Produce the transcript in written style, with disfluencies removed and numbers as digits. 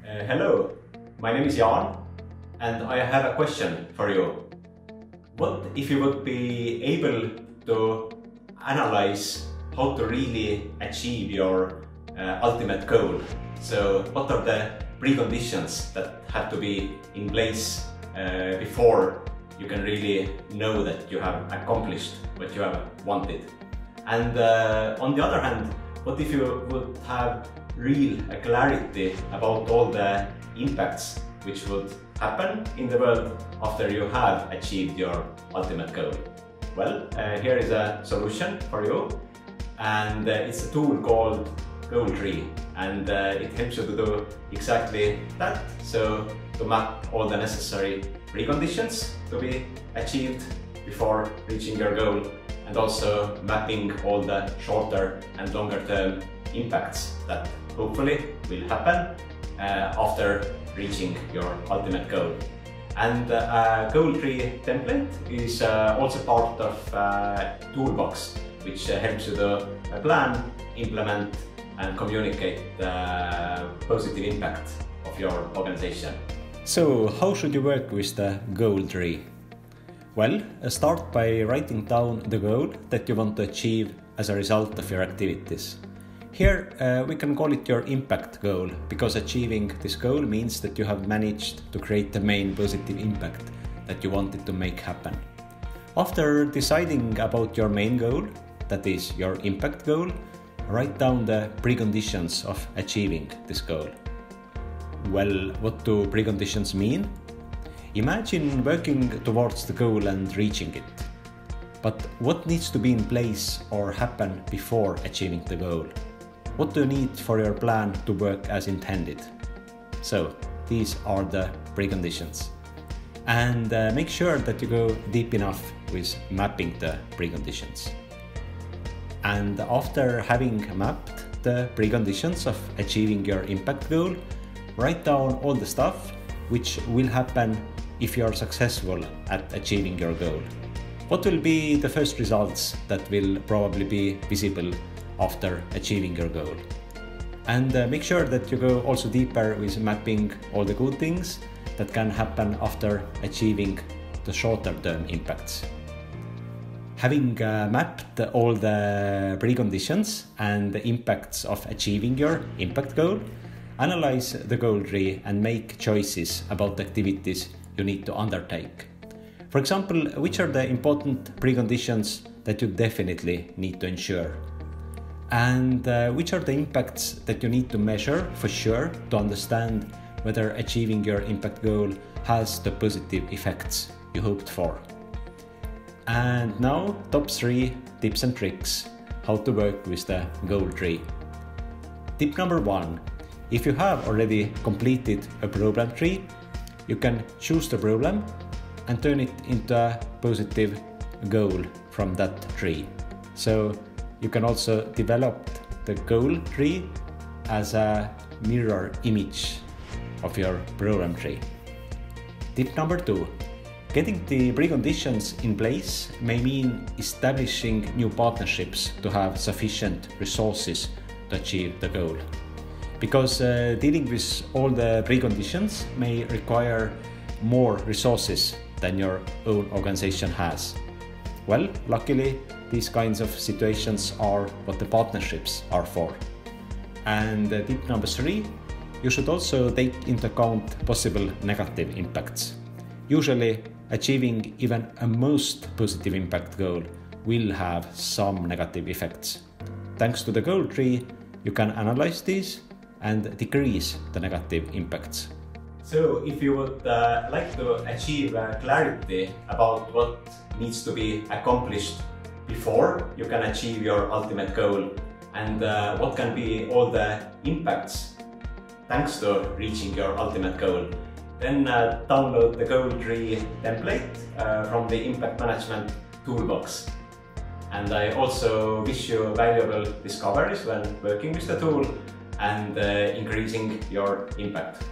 Hello, my name is Jaan and I have a question for you. What if you would be able to analyze how to really achieve your ultimate goal? So what are the preconditions that have to be in place before you can really know that you have accomplished what you have wanted? And on the other hand, what if you would have real clarity about all the impacts which would happen in the world after you have achieved your ultimate goal? Well, here is a solution for you, and it's a tool called Goal Tree, and it helps you to do exactly that. So to map all the necessary preconditions to be achieved before reaching your goal, and also mapping all the shorter and longer term impacts that hopefully will happen after reaching your ultimate goal. And a Goal Tree template is also part of a toolbox which helps you to plan, implement and communicate the positive impact of your organization. So how should you work with the Goal Tree? Well, start by writing down the goal that you want to achieve as a result of your activities. Here we can call it your impact goal, because achieving this goal means that you have managed to create the main positive impact that you wanted to make happen. After deciding about your main goal, that is your impact goal, write down the preconditions of achieving this goal. Well, what do preconditions mean? Imagine working towards the goal and reaching it. But what needs to be in place or happen before achieving the goal? What do you need for your plan to work as intended? So, these are the preconditions. And make sure that you go deep enough with mapping the preconditions. And after having mapped the preconditions of achieving your impact goal, write down all the stuff which will happen if you are successful at achieving your goal. What will be the first results that will probably be visible after achieving your goal? And make sure that you go also deeper with mapping all the good things that can happen after achieving the shorter term impacts. Having mapped all the preconditions and the impacts of achieving your impact goal, analyze the goal tree and make choices about the activities you need to undertake. For example, which are the important preconditions that you definitely need to ensure? And which are the impacts that you need to measure for sure to understand whether achieving your impact goal has the positive effects you hoped for? And now, top 3 tips and tricks how to work with the goal tree. Tip number 1. If you have already completed a problem tree, you can choose the problem and turn it into a positive goal from that tree. So you can also develop the goal tree as a mirror image of your program tree. Tip number 2. Getting the preconditions in place may mean establishing new partnerships to have sufficient resources to achieve the goal. Because dealing with all the preconditions may require more resources than your own organization has. Well, luckily, these kinds of situations are what the partnerships are for. And tip number 3, you should also take into account possible negative impacts. Usually, achieving even a most positive impact goal will have some negative effects. Thanks to the goal tree, you can analyze these and decrease the negative impacts. So if you would like to achieve clarity about what needs to be accomplished before you can achieve your ultimate goal, and what can be all the impacts thanks to reaching your ultimate goal, then download the Goal Tree template from the Impact Management Toolbox. And I also wish you valuable discoveries when working with the tool and increasing your impact.